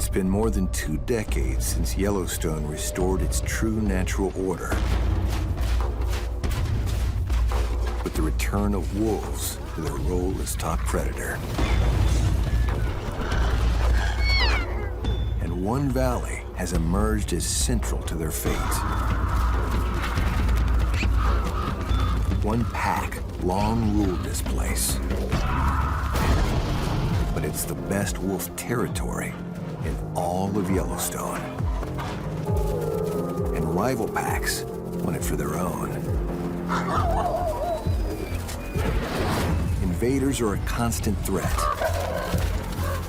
It's been more than 2 decades since Yellowstone restored its true natural order. With the return of wolves to their role as top predator. And one valley has emerged as central to their fate. One pack long ruled this place. But it's the best wolf territory in all of Yellowstone. And rival packs want it for their own. Invaders are a constant threat,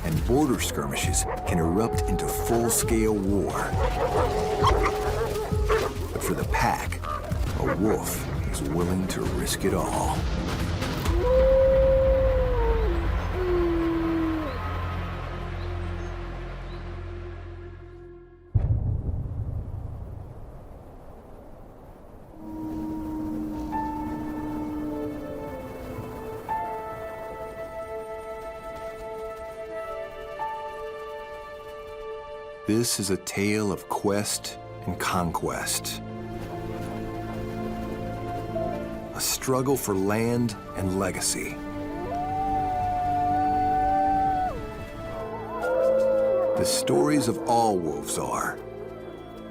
and border skirmishes can erupt into full-scale war. But for the pack, a wolf is willing to risk it all. This is a tale of quest and conquest. A struggle for land and legacy. The stories of all wolves are,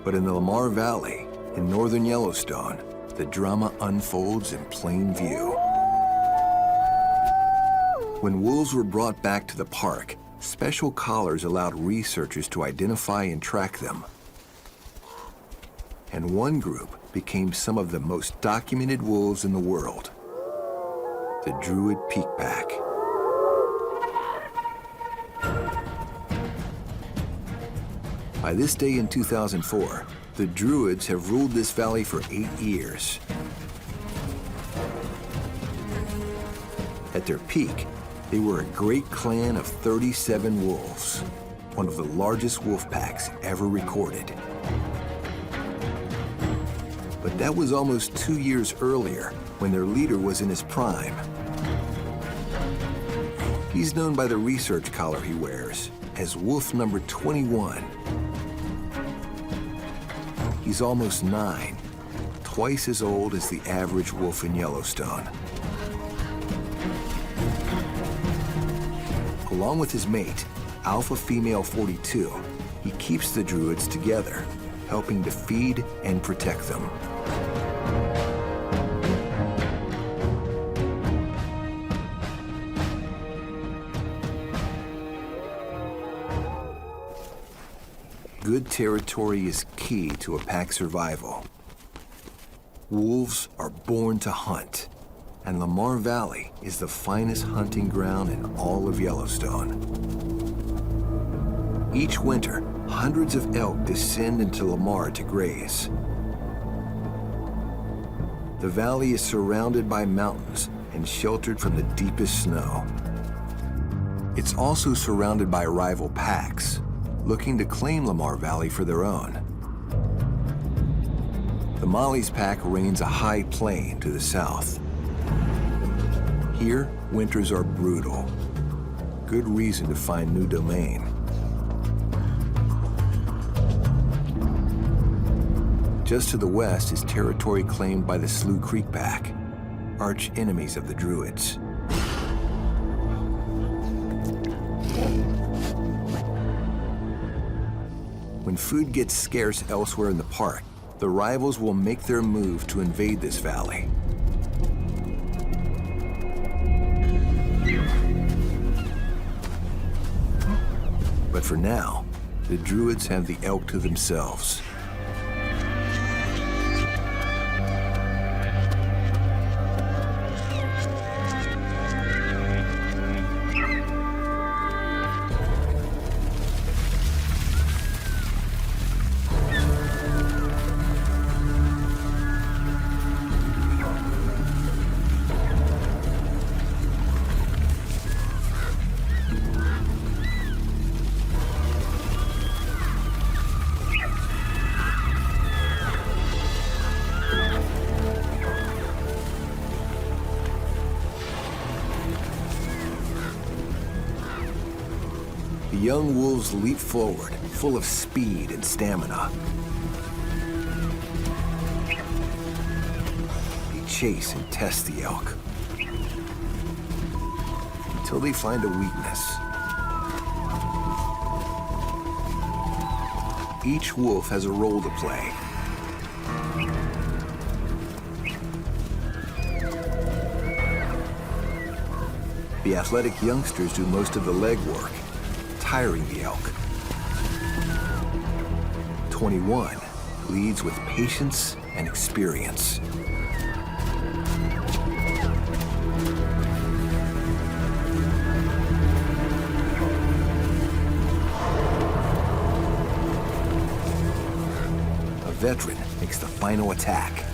but in the Lamar Valley, in northern Yellowstone, the drama unfolds in plain view. When wolves were brought back to the park, special collars allowed researchers to identify and track them. And one group became some of the most documented wolves in the world, the Druid Peak Pack. By this day in 2004, the Druids have ruled this valley for 8 years. At their peak, they were a great clan of 37 wolves, one of the largest wolf packs ever recorded. But that was almost 2 years earlier, when their leader was in his prime. He's known by the research collar he wears as Wolf number 21. He's almost 9, twice as old as the average wolf in Yellowstone. Along with his mate, Alpha Female 42, he keeps the Druids together, helping to feed and protect them. Good territory is key to a pack's survival. Wolves are born to hunt, and Lamar Valley is the finest hunting ground in all of Yellowstone. Each winter, hundreds of elk descend into Lamar to graze. The valley is surrounded by mountains and sheltered from the deepest snow. It's also surrounded by rival packs, looking to claim Lamar Valley for their own. The Molly's pack reigns a high plain to the south. Here, winters are brutal. Good reason to find new domain. Just to the west is territory claimed by the Slough Creek pack, arch enemies of the Druids. When food gets scarce elsewhere in the park, the rivals will make their move to invade this valley. But for now, the Druids have the elk to themselves. The young wolves leap forward, full of speed and stamina. They chase and test the elk until they find a weakness. Each wolf has a role to play. The athletic youngsters do most of the legwork, tiring the elk. 21 leads with patience and experience. A veteran makes the final attack.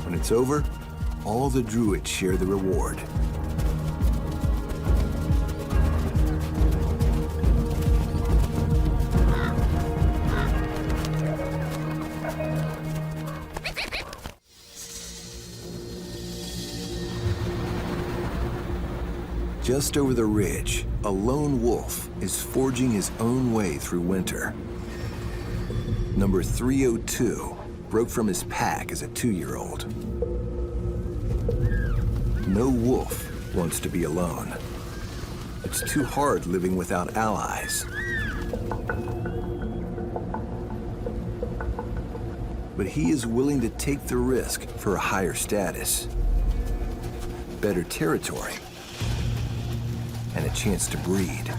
When it's over, all the druids share the reward. Just over the ridge, a lone wolf is forging his own way through winter. Number 302 broke from his pack as a 2-year-old. No wolf wants to be alone. It's too hard living without allies. But he is willing to take the risk for a higher status, better territory, and a chance to breed.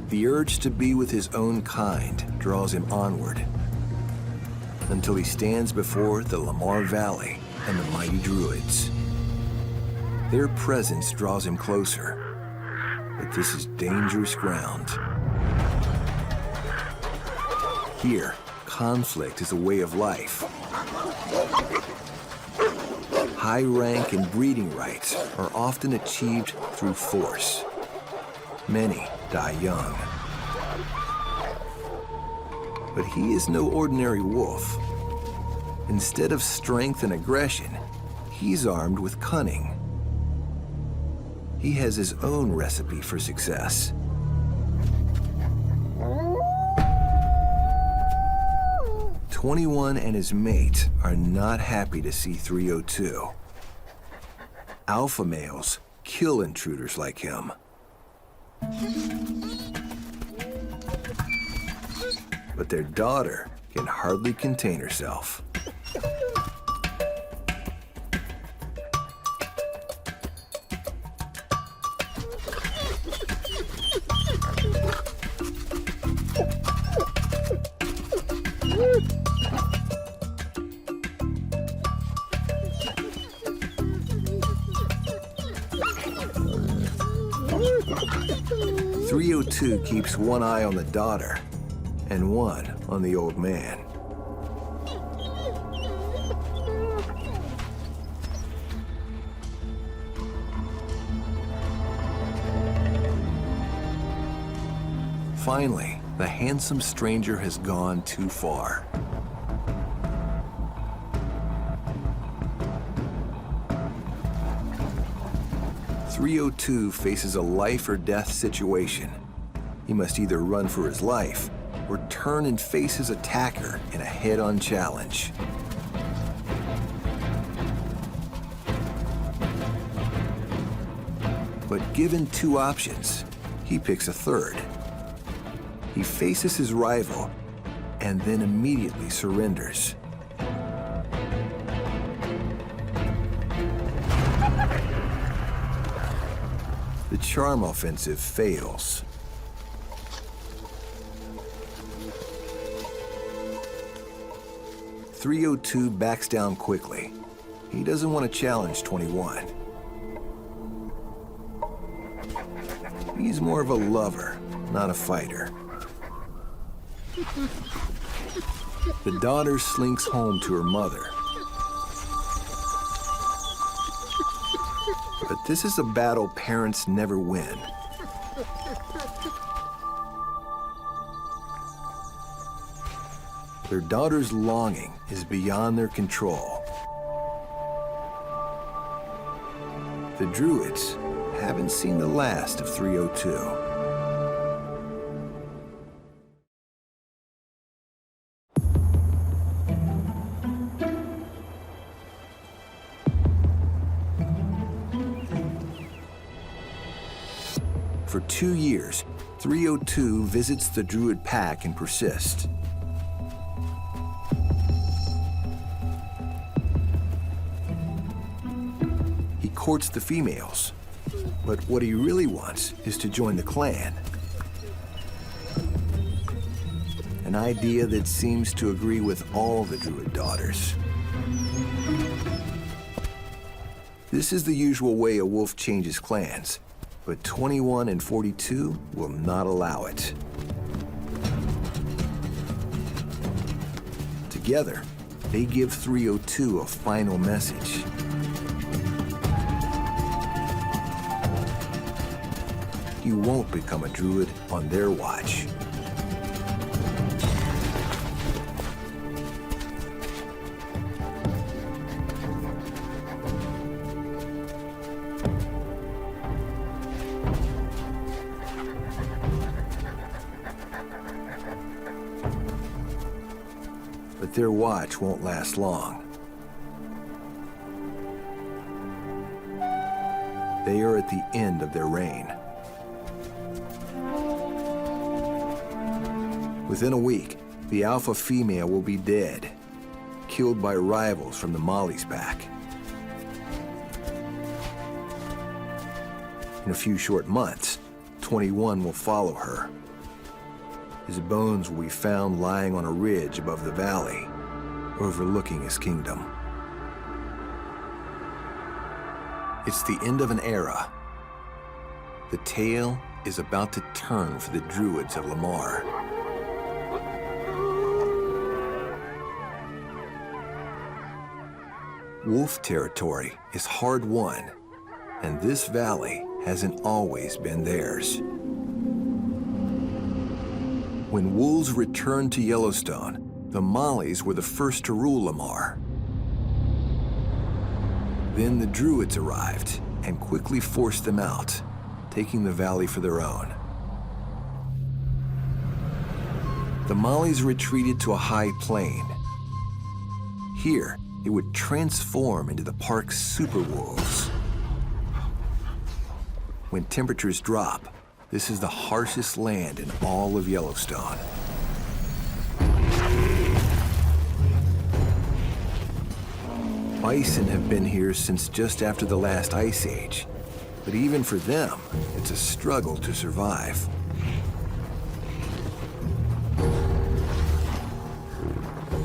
The urge to be with his own kind draws him onward until he stands before the Lamar Valley and the mighty druids. Their presence draws him closer, but this is dangerous ground. Here, conflict is a way of life. High rank and breeding rights are often achieved through force. Many die young. But he is no ordinary wolf. Instead of strength and aggression, he's armed with cunning. He has his own recipe for success. "21 and his mate are not happy to see 302. Alpha males kill intruders like him. But their daughter can hardly contain herself. "302 keeps one eye on the daughter and one on the old man. Finally, the handsome stranger has gone too far. "302 faces a life or death situation. He must either run for his life or turn and face his attacker in a head-on challenge. But given two options, he picks a third. He faces his rival and then immediately surrenders. The charm offensive fails. "302 backs down quickly. He doesn't want to challenge 21. He's more of a lover, not a fighter. The daughter slinks home to her mother. This is a battle parents never win. Their daughter's longing is beyond their control. The Druids haven't seen the last of 302. For 2 years, 302 visits the Druid pack and persists. He courts the females, but what he really wants is to join the clan. An idea that seems to agree with all the Druid daughters. This is the usual way a wolf changes clans, but 21 and 42 will not allow it. Together, they give 302 a final message. You won't become a Druid on their watch. But their watch won't last long. They are at the end of their reign. Within a week, the alpha female will be dead, killed by rivals from the Molly's pack. In a few short months, 21 will follow her. His bones will be found lying on a ridge above the valley, overlooking his kingdom. It's the end of an era. The tale is about to turn for the Druids of Lamar. Wolf territory is hard won, and this valley hasn't always been theirs. When wolves returned to Yellowstone, the Mollies were the first to rule Lamar. Then the Druids arrived and quickly forced them out, taking the valley for their own. The Mollies retreated to a high plain. Here, it would transform into the park's super wolves. When temperatures drop, this is the harshest land in all of Yellowstone. Bison have been here since just after the last ice age, but even for them, it's a struggle to survive.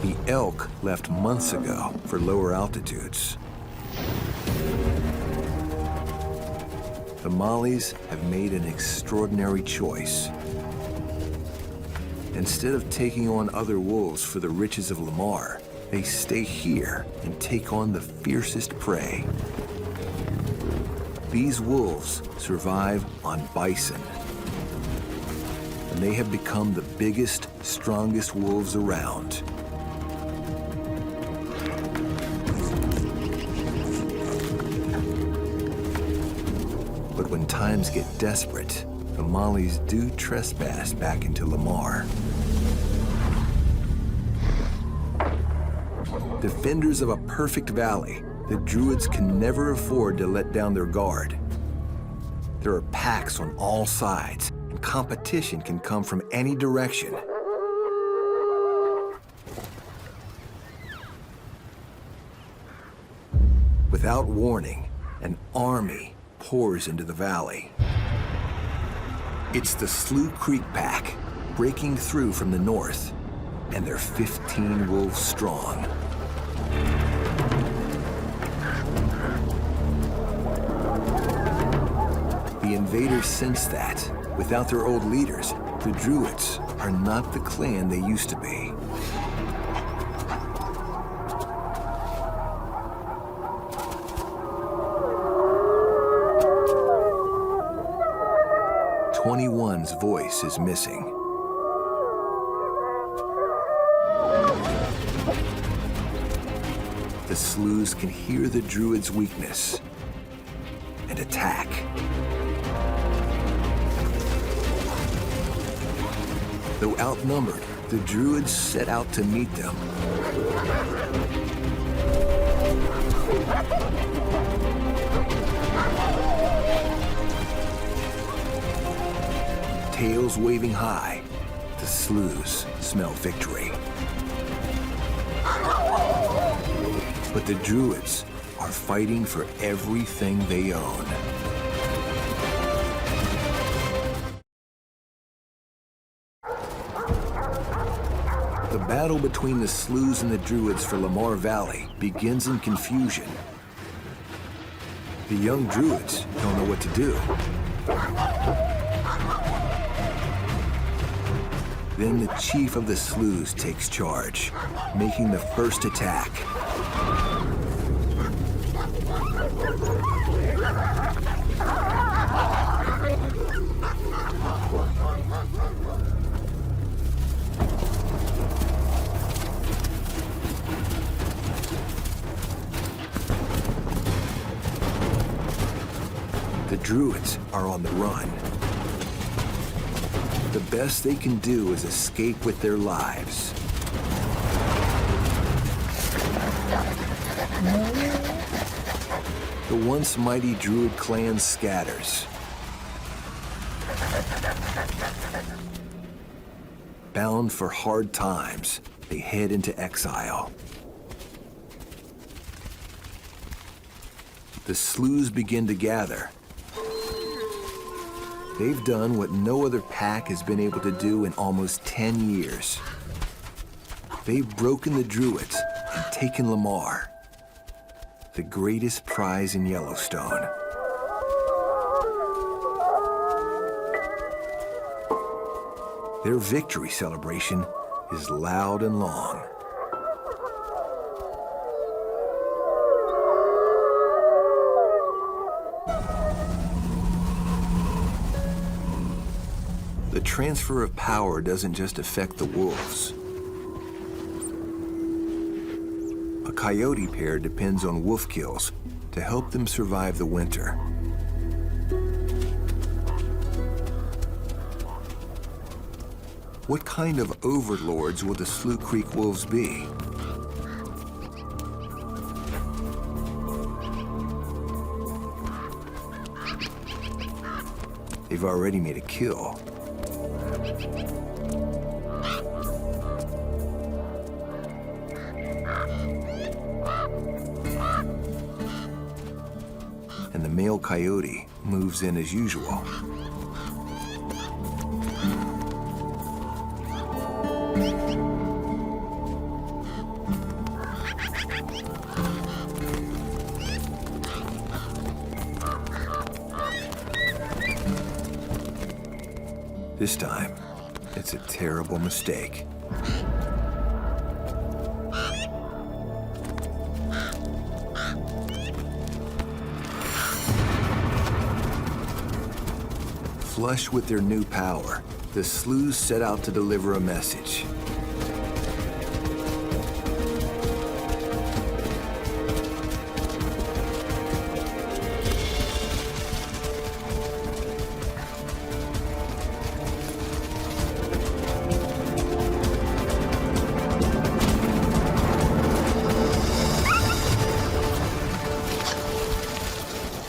The elk left months ago for lower altitudes. The Mollies have made an extraordinary choice. Instead of taking on other wolves for the riches of Lamar, they stay here and take on the fiercest prey. These wolves survive on bison, and they have become the biggest, strongest wolves around. But when times get desperate, the Mollies do trespass back into Lamar. Defenders of a perfect valley, the Druids can never afford to let down their guard. There are packs on all sides, and competition can come from any direction. Without warning, an army pours into the valley. It's the Slough Creek Pack, breaking through from the north, and they're 15 wolves strong. The invaders sense that, without their old leaders, the Druids are not the clan they used to be. 21's voice is missing. The Slews can hear the Druid's weakness and attack. Though outnumbered, the Druids set out to meet them. Tails waving high, the Slews smell victory. But the Druids are fighting for everything they own. The battle between the Slews and the Druids for Lamar Valley begins in confusion. The young Druids don't know what to do. Then the chief of the Slews takes charge, making the first attack. The Druids are on the run. The best they can do is escape with their lives. The once mighty Druid clan scatters. Bound for hard times, they head into exile. The Slews begin to gather. They've done what no other pack has been able to do in almost 10 years. They've broken the Druids and taken Lamar, the greatest prize in Yellowstone. Their victory celebration is loud and long. The transfer of power doesn't just affect the wolves. A coyote pair depends on wolf kills to help them survive the winter. What kind of overlords will the Slough Creek wolves be? They've already made a kill. And the male coyote moves in as usual. This time, it's a terrible mistake. Flush with their new power, the Slews set out to deliver a message.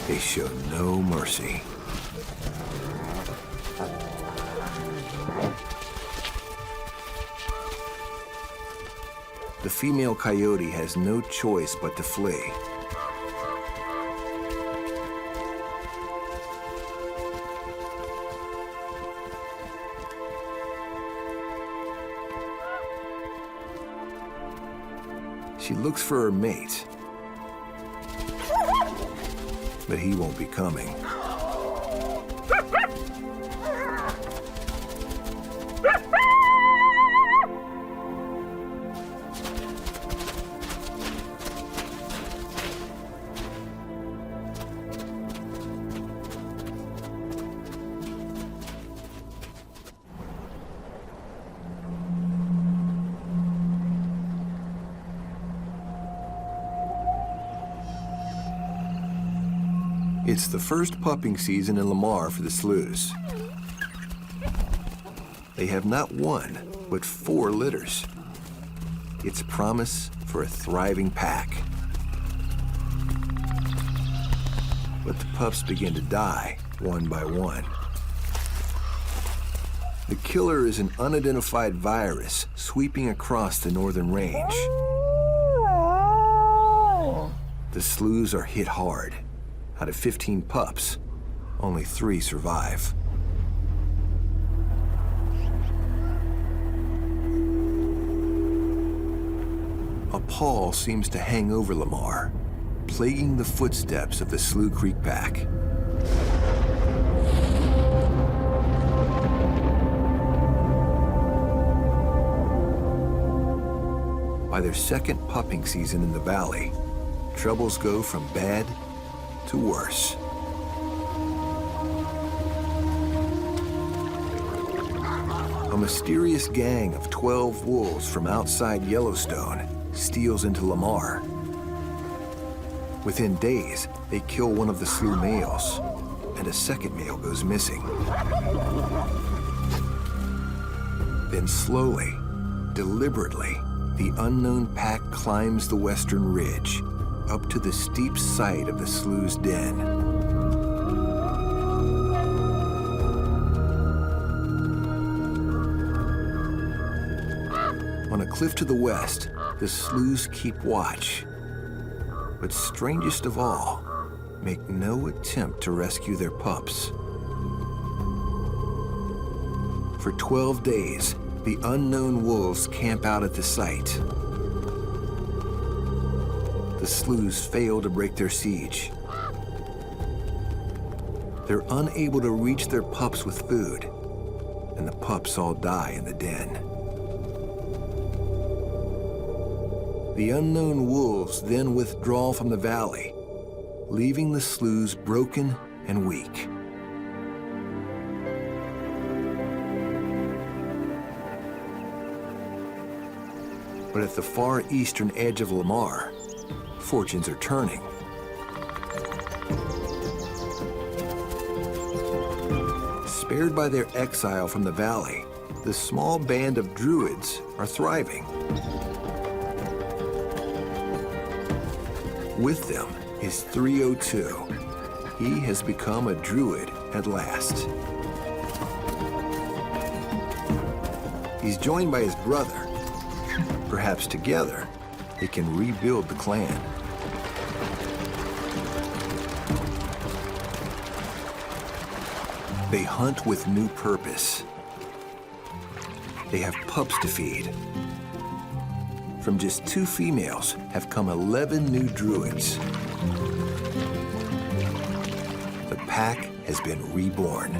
They show no mercy. The female coyote has no choice but to flee. She looks for her mate, but he won't be coming. It's the first pupping season in Lamar for the Sloos. They have not one, but 4 litters. It's promise for a thriving pack. But the pups begin to die one by one. The killer is an unidentified virus sweeping across the northern range. The Sloos are hit hard. Out of 15 pups, only 3 survive. A pall seems to hang over Lamar, plaguing the footsteps of the Slough Creek pack. By their second pupping season in the valley, troubles go from bad to worse. A mysterious gang of 12 wolves from outside Yellowstone steals into Lamar. Within days, they kill one of the Slough males, and a second male goes missing. Then slowly, deliberately, the unknown pack climbs the western ridge, up to the steep side of the Slough's den. On a cliff to the west, the Sloughs keep watch. But strangest of all, make no attempt to rescue their pups. For 12 days, the unknown wolves camp out at the site. The Sloughs fail to break their siege. They're unable to reach their pups with food, and the pups all die in the den. The unknown wolves then withdraw from the valley, leaving the Sloughs broken and weak. But at the far eastern edge of Lamar, fortunes are turning. Spared by their exile from the valley, the small band of druids are thriving. With them is 302. He has become a druid at last. He's joined by his brother. Perhaps together, they can rebuild the clan. They hunt with new purpose. They have pups to feed. From just 2 females have come 11 new druids. The pack has been reborn.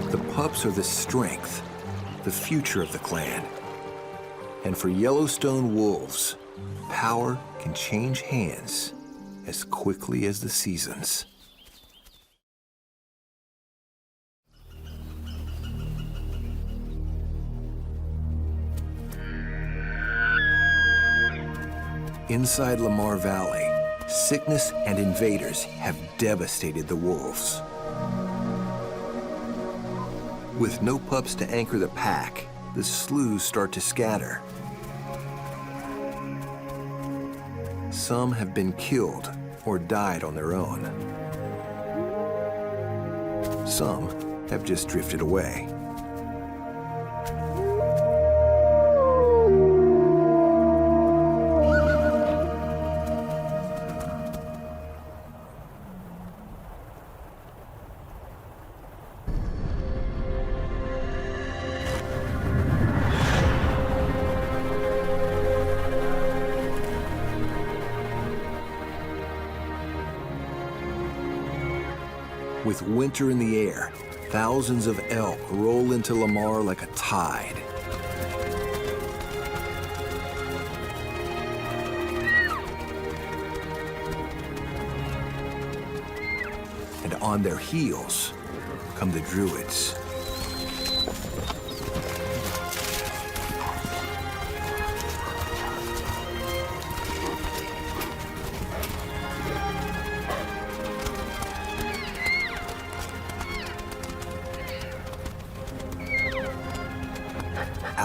The pups are the strength, the future of the clan. And for Yellowstone wolves, power can change hands as quickly as the seasons. Inside Lamar Valley, sickness and invaders have devastated the wolves. With no pups to anchor the pack, the Sloughs start to scatter. Some have been killed or died on their own. Some have just drifted away. With winter in the air, thousands of elk roll into Lamar like a tide. And on their heels come the druids.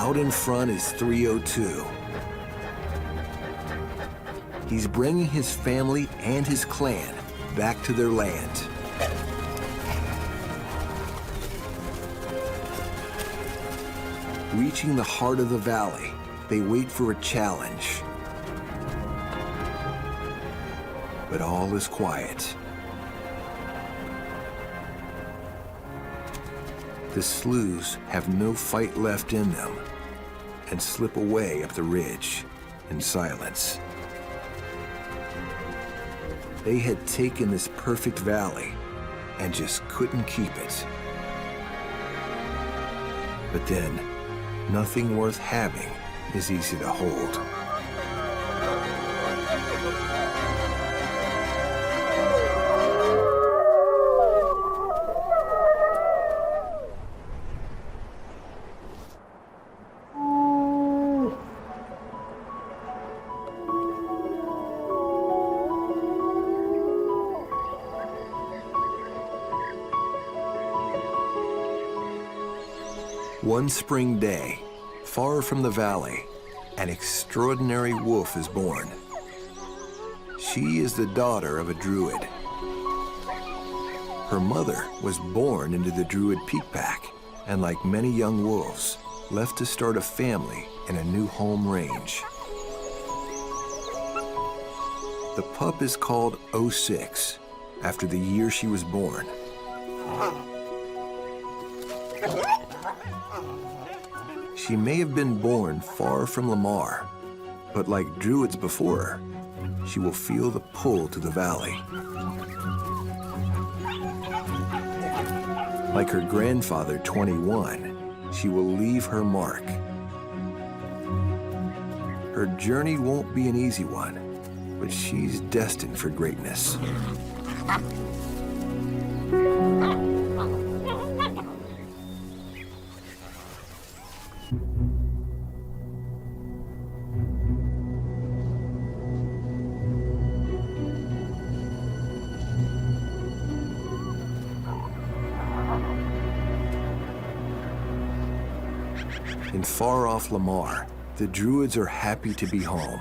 Out in front is 302. He's bringing his family and his clan back to their land. Reaching the heart of the valley, they wait for a challenge. But all is quiet. The Slews have no fight left in them and slip away up the ridge in silence. They had taken this perfect valley and just couldn't keep it. But then, nothing worth having is easy to hold. One spring day, far from the valley, an extraordinary wolf is born. She is the daughter of a druid. Her mother was born into the druid peak pack, and like many young wolves, left to start a family in a new home range. The pup is called 06, after the year she was born. She may have been born far from Lamar, but like druids before her, she will feel the pull to the valley. Like her grandfather, 21, she will leave her mark. Her journey won't be an easy one, but she's destined for greatness. In far-off Lamar, the druids are happy to be home.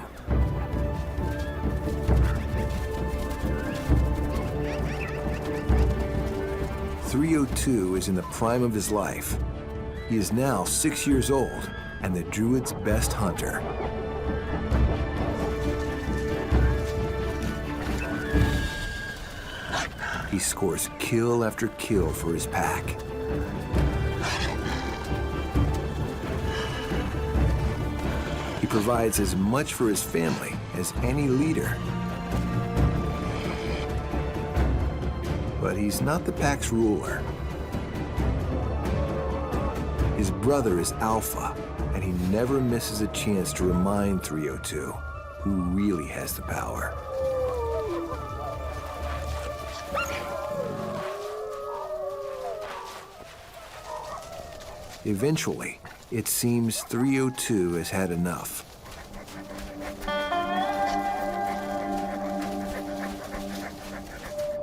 .302 is in the prime of his life. He is now 6 years old and the druid's best hunter. He scores kill after kill for his pack. He provides as much for his family as any leader. But he's not the pack's ruler. His brother is Alpha, and he never misses a chance to remind 302 who really has the power. Eventually, it seems 302 has had enough.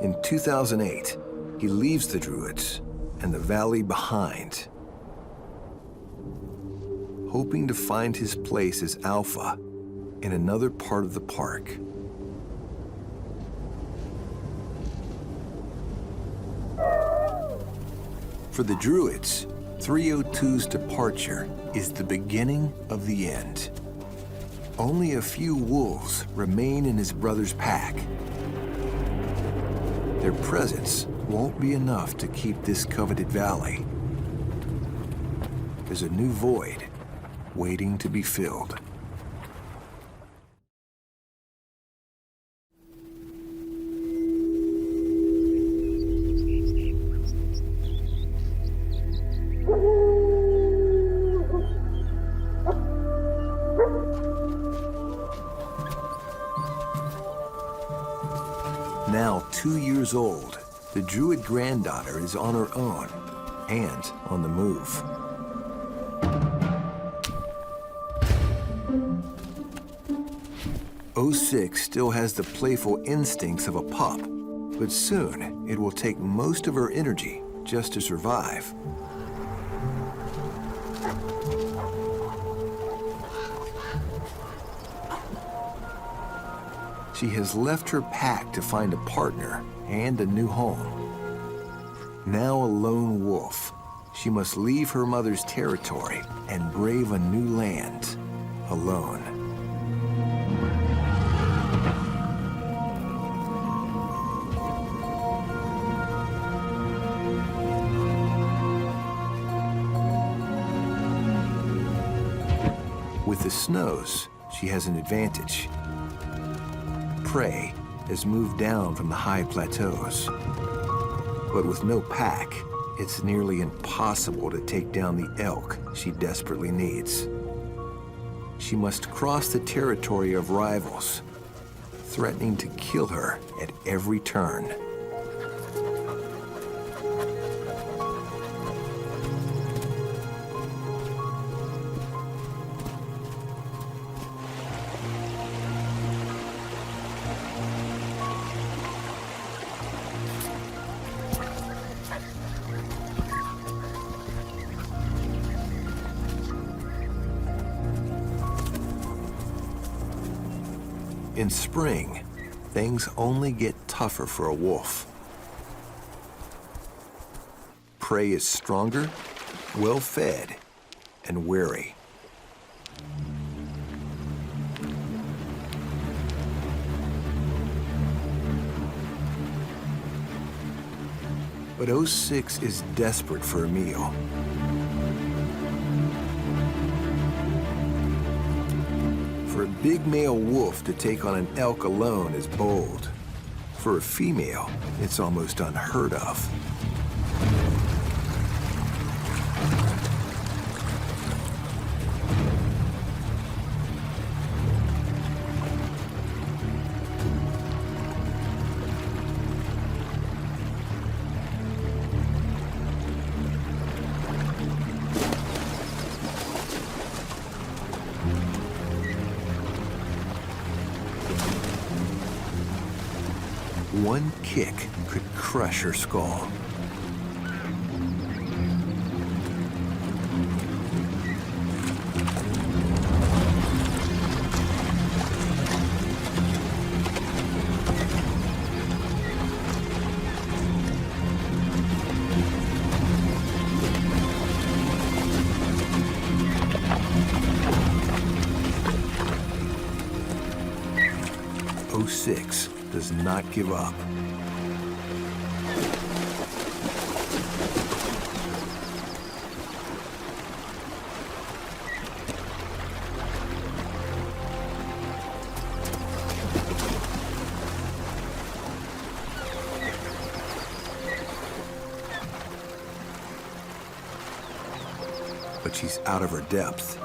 In 2008, he leaves the druids and the valley behind, hoping to find his place as Alpha in another part of the park. For the druids, 302's departure is the beginning of the end. Only a few wolves remain in his brother's pack. Their presence won't be enough to keep this coveted valley. There's a new void waiting to be filled. Now 2 years old, the druid granddaughter is on her own and on the move. .06 still has the playful instincts of a pup, but soon it will take most of her energy just to survive. She has left her pack to find a partner and a new home. Now a lone wolf, she must leave her mother's territory and brave a new land alone. With the snows, she has an advantage. Prey has moved down from the high plateaus. But with no pack, it's nearly impossible to take down the elk she desperately needs. She must cross the territory of rivals, threatening to kill her at every turn. In spring, things only get tougher for a wolf. Prey is stronger, well-fed, and wary. But 06 is desperate for a meal. For a big male wolf to take on an elk alone is bold. For a female, it's almost unheard of. One kick could crush her skull. '06 does not give up. But she's out of her depth.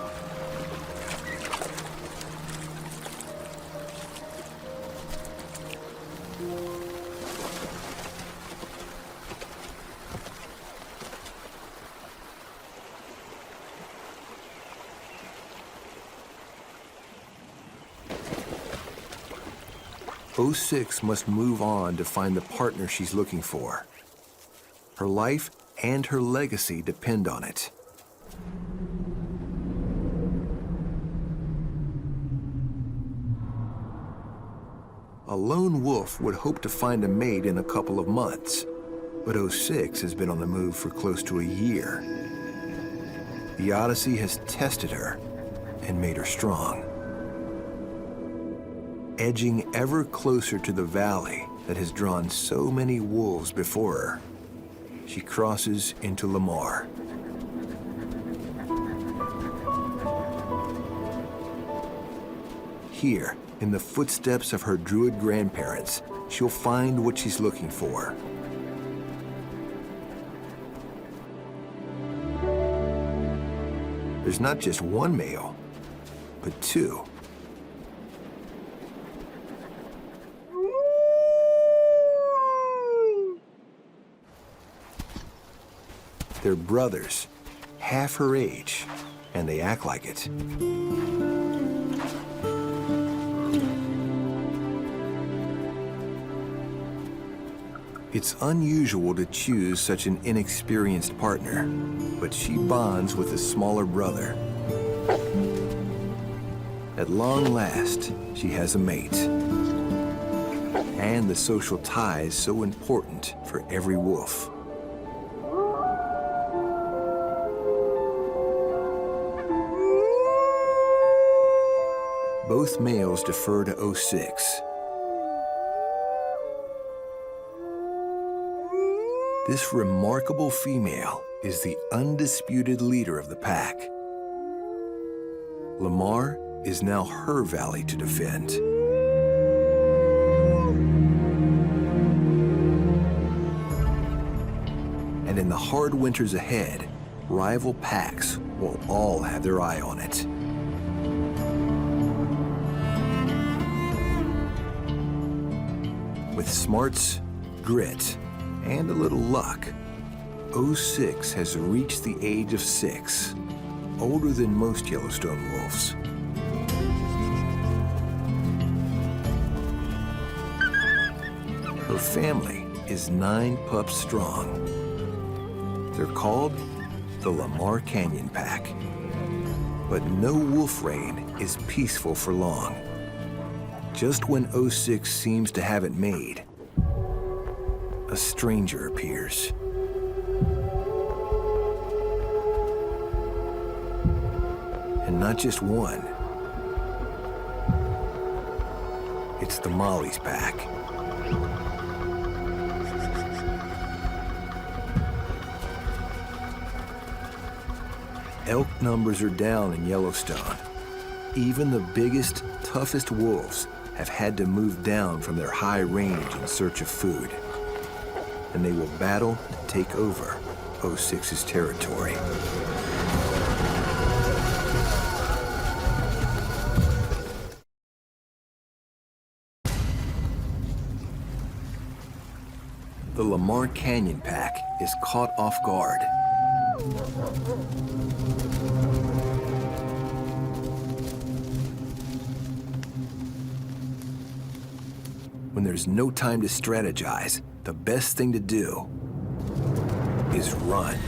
'06 must move on to find the partner she's looking for. Her life and her legacy depend on it. A lone wolf would hope to find a mate in a couple of months, but '06 has been on the move for close to a year. The Odyssey has tested her and made her strong. Edging ever closer to the valley that has drawn so many wolves before her, she crosses into Lamar. Here, in the footsteps of her druid grandparents, she'll find what she's looking for. There's not just one male, but two. They're brothers, half her age, and they act like it. It's unusual to choose such an inexperienced partner, but she bonds with the smaller brother. At long last, she has a mate. and the social ties so important for every wolf. Both males defer to 06. This remarkable female is the undisputed leader of the pack. Lamar is now her valley to defend. And in the hard winters ahead, rival packs will all have their eye on it. With smarts, grit, and a little luck, 06 has reached the age of 6, older than most Yellowstone wolves. Her family is 9 pups strong. They're called the Lamar Canyon Pack. But no wolf reign is peaceful for long. Just when 06 seems to have it made, a stranger appears. And not just one. It's the Molly's pack. Elk numbers are down in Yellowstone. Even the biggest, toughest wolves have had to move down from their high range in search of food. And they will battle to take over 06's territory. The Lamar Canyon Pack is caught off guard. When there's no time to strategize, the best thing to do is run.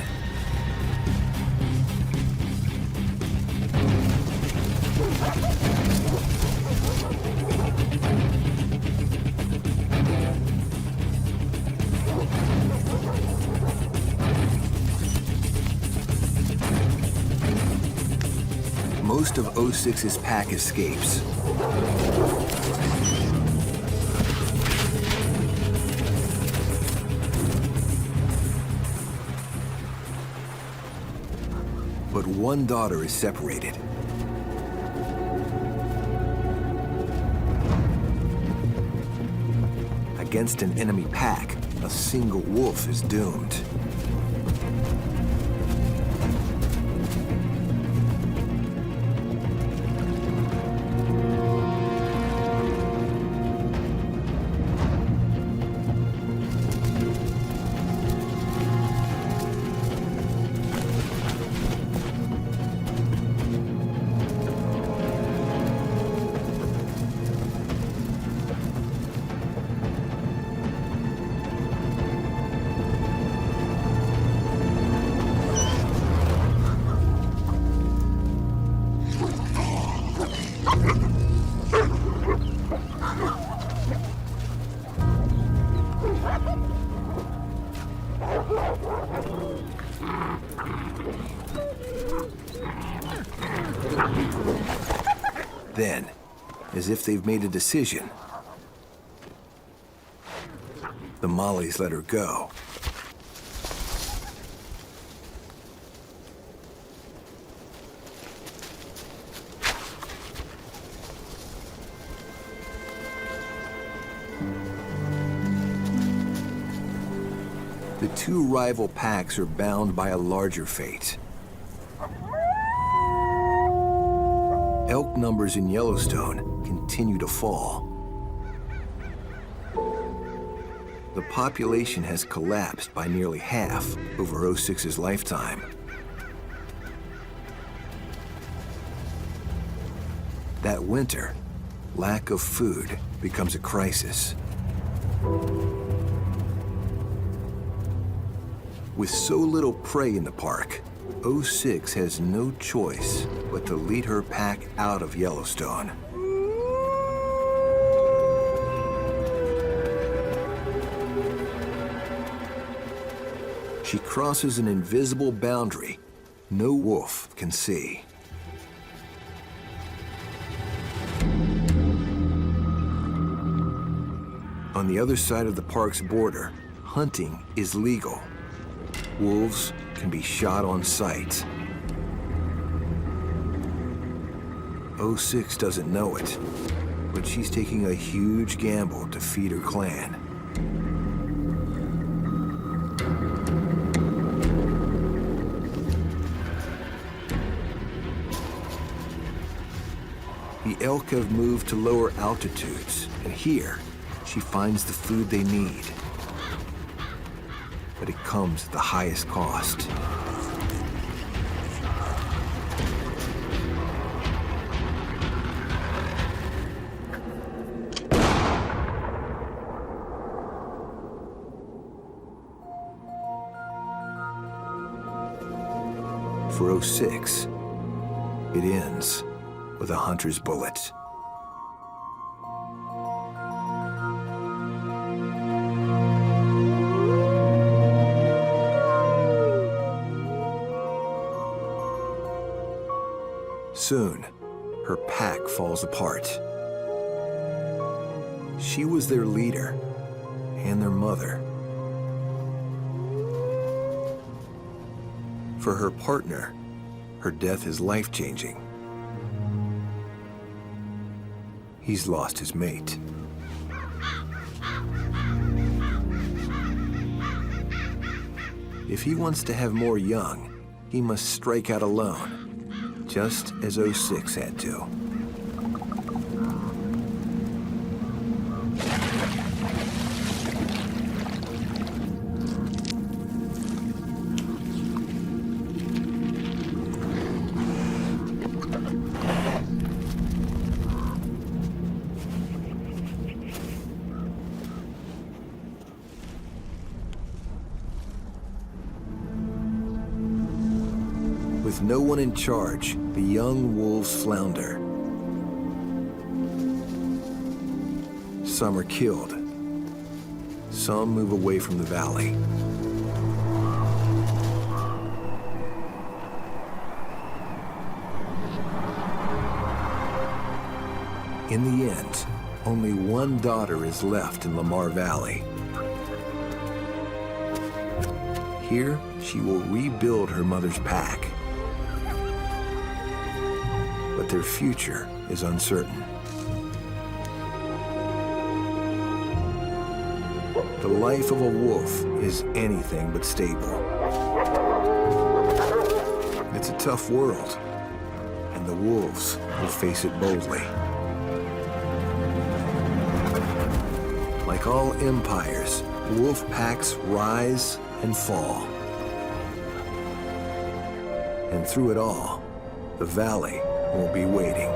Most of 06's pack escapes. But one daughter is separated. Against an enemy pack, a single wolf is doomed. Then, as if they've made a decision, the Mollies let her go. The two rival packs are bound by a larger fate. Elk numbers in Yellowstone continue to fall. The population has collapsed by nearly half over 06's lifetime. That winter, lack of food becomes a crisis. With so little prey in the park, 06 has no choice but to lead her pack out of Yellowstone. She crosses an invisible boundary no wolf can see. On the other side of the park's border, hunting is legal. Wolves can be shot on sight. 06 doesn't know it, but she's taking a huge gamble to feed her clan. The elk have moved to lower altitudes, and here she finds the food they need. But it comes at the highest cost. For 06, it ends with a hunter's bullet. Soon, her pack falls apart. She was their leader and their mother. For her partner, her death is life-changing. He's lost his mate. If he wants to have more young, he must strike out alone, just as 06 had to. With no one in charge, the young wolves flounder. Some are killed. Some move away from the valley. In the end, only one daughter is left in Lamar Valley. Here, she will rebuild her mother's pack. But their future is uncertain. The life of a wolf is anything but stable. It's a tough world, and the wolves will face it boldly. Like all empires, wolf packs rise and fall. And through it all, the valley will be waiting.